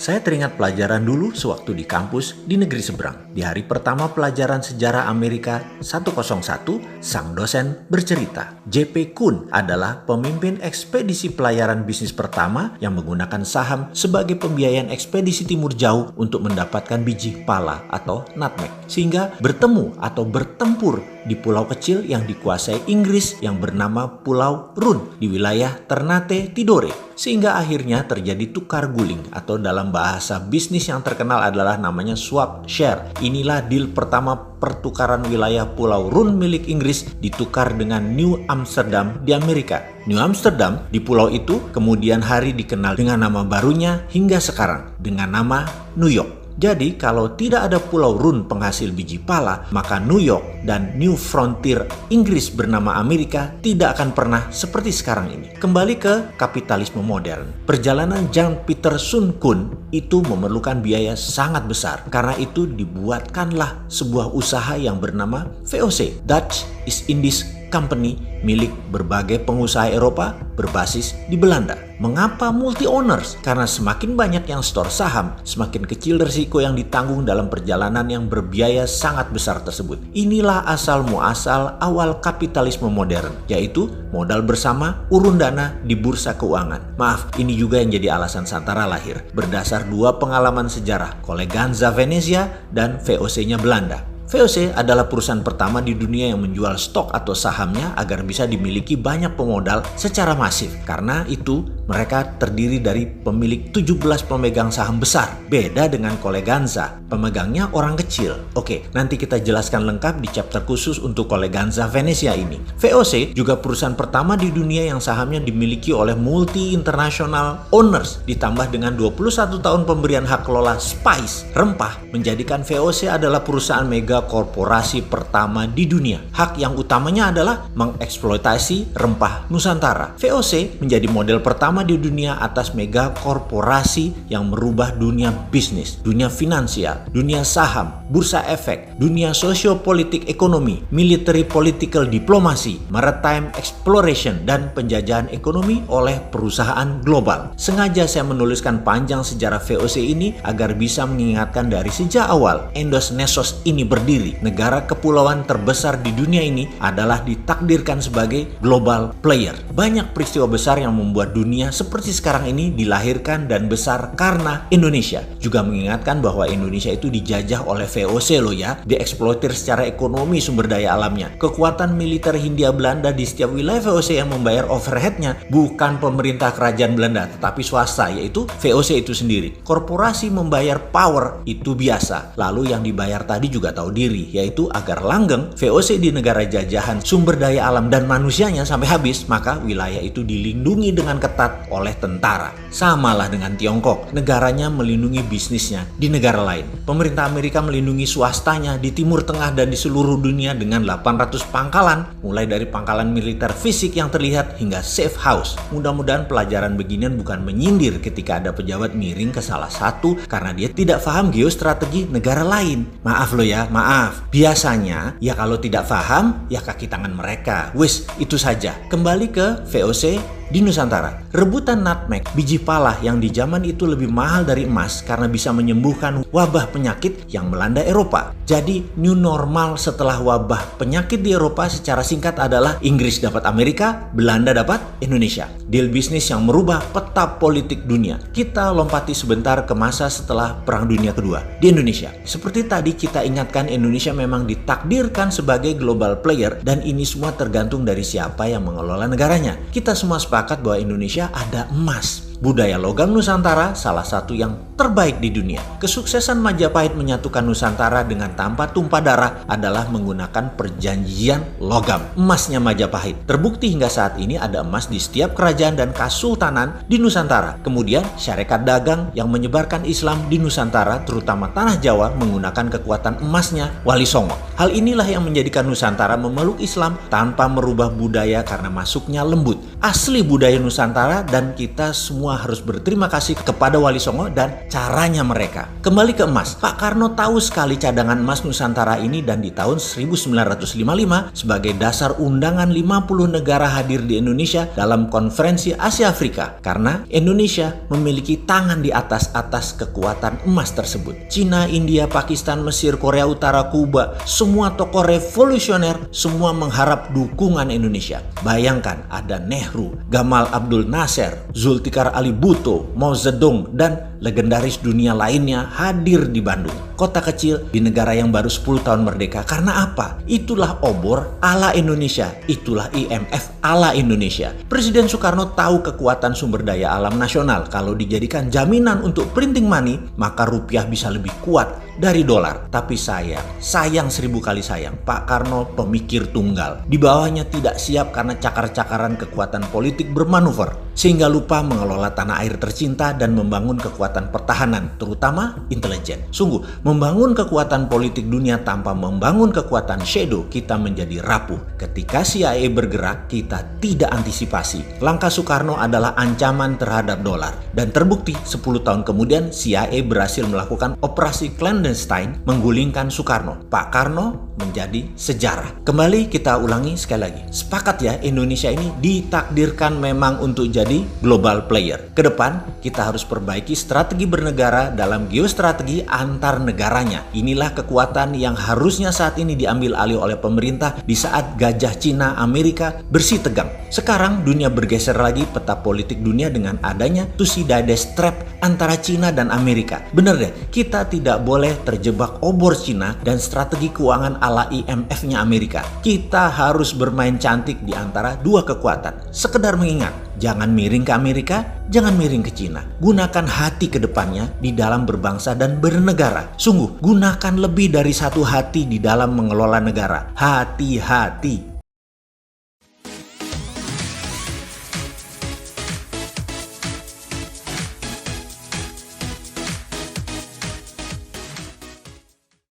Saya teringat pelajaran dulu sewaktu di kampus di negeri seberang. Di hari pertama pelajaran sejarah Amerika 101, sang dosen bercerita, J.P. Kuhn adalah pemimpin ekspedisi pelayaran bisnis pertama yang menggunakan saham sebagai pembiayaan ekspedisi timur jauh untuk mendapatkan biji pala atau nutmeg. Sehingga bertemu atau bertempur di pulau kecil yang dikuasai Inggris yang bernama Pulau Run di wilayah Ternate Tidore. Sehingga akhirnya terjadi tukar guling atau dalam bahasa bisnis yang terkenal adalah namanya swap share. Inilah deal pertama pertukaran wilayah Pulau Run milik Inggris ditukar dengan New Amsterdam di Amerika. New Amsterdam di pulau itu kemudian hari dikenal dengan nama barunya hingga sekarang dengan nama New York. Jadi kalau tidak ada Pulau Run penghasil biji pala, maka New York dan New Frontier Inggris bernama Amerika tidak akan pernah seperti sekarang ini. Kembali ke kapitalisme modern. Perjalanan Jan Pieter Soen Koen itu memerlukan biaya sangat besar. Karena itu dibuatkanlah sebuah usaha yang bernama VOC, Dutch East Indies Company, milik berbagai pengusaha Eropa berbasis di Belanda. Mengapa multi-owners? Karena semakin banyak yang store saham, semakin kecil risiko yang ditanggung dalam perjalanan yang berbiaya sangat besar tersebut. Inilah asal muasal awal kapitalisme modern, yaitu modal bersama, urun dana di bursa keuangan. Maaf, ini juga yang jadi alasan Santara lahir, berdasar dua pengalaman sejarah, Koleganza Venezia dan VOC-nya Belanda. VOC adalah perusahaan pertama di dunia yang menjual stok atau sahamnya agar bisa dimiliki banyak pemodal secara masif. Karena itu, mereka terdiri dari pemilik 17 pemegang saham besar. Beda dengan Koleganza, pemegangnya orang kecil. Oke, nanti kita jelaskan lengkap di chapter khusus untuk Koleganza Venezia ini. VOC juga perusahaan pertama di dunia yang sahamnya dimiliki oleh multi-international owners. Ditambah dengan 21 tahun pemberian hak kelola spice, rempah, menjadikan VOC adalah perusahaan mega korporasi pertama di dunia. Hak yang utamanya adalah mengeksploitasi rempah Nusantara. VOC menjadi model pertama di dunia atas mega korporasi yang merubah dunia bisnis, dunia finansial, dunia saham, bursa efek, dunia sosiopolitik ekonomi, military political diplomasi, maritime exploration, dan penjajahan ekonomi oleh perusahaan global. Sengaja saya menuliskan panjang sejarah VOC ini agar bisa mengingatkan dari sejak awal Endos Nesos ini berdiri. Negara kepulauan terbesar di dunia ini adalah ditakdirkan sebagai global player. Banyak peristiwa besar yang membuat dunia seperti sekarang ini dilahirkan dan besar karena Indonesia. Juga mengingatkan bahwa Indonesia itu dijajah oleh VOC loh ya, dieksploitir secara ekonomi sumber daya alamnya. Kekuatan militer Hindia Belanda di setiap wilayah VOC yang membayar overheadnya bukan pemerintah kerajaan Belanda, tetapi swasta, yaitu VOC itu sendiri. Korporasi membayar power itu biasa, lalu yang dibayar tadi juga tahu diri, yaitu agar langgeng VOC di negara jajahan sumber daya alam dan manusianya sampai habis, maka wilayah itu dilindungi dengan ketat oleh tentara. Samalah dengan Tiongkok, negaranya melindungi bisnisnya di negara lain. Pemerintah Amerika melindungi swastanya di Timur Tengah dan di seluruh dunia dengan 800 pangkalan, mulai dari pangkalan militer fisik yang terlihat hingga safe house. Mudah-mudahan pelajaran beginian bukan menyindir ketika ada pejabat miring ke salah satu karena dia tidak paham geostrategi negara lain. Maaf loh ya, maaf. Biasanya, ya kalau tidak paham, ya kaki tangan mereka. Wis, itu saja. Kembali ke VOC di Nusantara. Rebutan nutmeg, biji pala yang di zaman itu lebih mahal dari emas karena bisa menyembuhkan wabah penyakit yang melanda Eropa. Jadi, new normal setelah wabah penyakit di Eropa secara singkat adalah Inggris dapat Amerika, Belanda dapat Indonesia. Deal bisnis yang merubah peta politik dunia. Kita lompati sebentar ke masa setelah Perang Dunia Kedua di Indonesia. Seperti tadi kita ingatkan, Indonesia memang ditakdirkan sebagai global player dan ini semua tergantung dari siapa yang mengelola negaranya. Kita semua sepakat bahwa Indonesia ada emas. Budaya logam Nusantara salah satu yang terbaik di dunia. Kesuksesan Majapahit menyatukan Nusantara dengan tanpa tumpah darah adalah menggunakan perjanjian logam. Emasnya Majapahit. Terbukti hingga saat ini ada emas di setiap kerajaan dan kasultanan di Nusantara. Kemudian syarikat dagang yang menyebarkan Islam di Nusantara, terutama tanah Jawa, menggunakan kekuatan emasnya Wali Songo. Hal inilah yang menjadikan Nusantara memeluk Islam tanpa merubah budaya karena masuknya lembut. Asli budaya Nusantara dan kita semua semua harus berterima kasih kepada Wali Songo dan caranya mereka. Kembali ke emas, Pak Karno tahu sekali cadangan emas Nusantara ini dan di tahun 1955 sebagai dasar undangan 50 negara hadir di Indonesia dalam konferensi Asia Afrika karena Indonesia memiliki tangan di atas kekuatan emas tersebut. Cina, India, Pakistan, Mesir, Korea Utara, Kuba, semua tokoh revolusioner semua mengharap dukungan Indonesia. Bayangkan ada Nehru, Gamal Abdul Nasser, Zulfikar Ali Bhutto, Mao Zedong, dan legendaris dunia lainnya hadir di Bandung. Kota kecil di negara yang baru 10 tahun merdeka. Karena apa? Itulah obor ala Indonesia. Itulah IMF ala Indonesia. Presiden Soekarno tahu kekuatan sumber daya alam nasional. Kalau dijadikan jaminan untuk printing money, maka rupiah bisa lebih kuat dari dolar. Tapi sayang 1000 kali sayang, Pak Karno pemikir tunggal. Di bawahnya tidak siap karena cakar-cakaran kekuatan politik bermanuver, sehingga lupa mengelola tanah air tercinta dan membangun kekuatan pertahanan, terutama intelijen. Sungguh, membangun kekuatan politik dunia tanpa membangun kekuatan shadow, kita menjadi rapuh. Ketika CIA bergerak, kita tidak antisipasi. Langkah Soekarno adalah ancaman terhadap dolar. Dan terbukti 10 tahun kemudian CIA berhasil melakukan operasi clandestine menggulingkan Soekarno. Pak Karno menjadi sejarah. Kembali kita ulangi sekali lagi. Sepakat ya, Indonesia ini ditakdirkan memang untuk jadi global player. Kedepan kita harus perbaiki strategi bernegara dalam geostrategi antar negaranya. Inilah kekuatan yang harusnya saat ini diambil alih oleh pemerintah di saat gajah Cina Amerika bersih tegang. Sekarang dunia bergeser lagi peta politik dunia dengan adanya Thucydides trap antara Cina dan Amerika. Bener deh, kita tidak boleh terjebak obor Cina dan strategi keuangan ala IMF-nya Amerika. Kita harus bermain cantik di antara dua kekuatan. Sekedar mengingat, jangan miring ke Amerika, jangan miring ke Cina. Gunakan hati ke depannya di dalam berbangsa dan bernegara. Sungguh, gunakan lebih dari satu hati di dalam mengelola negara. Hati-hati.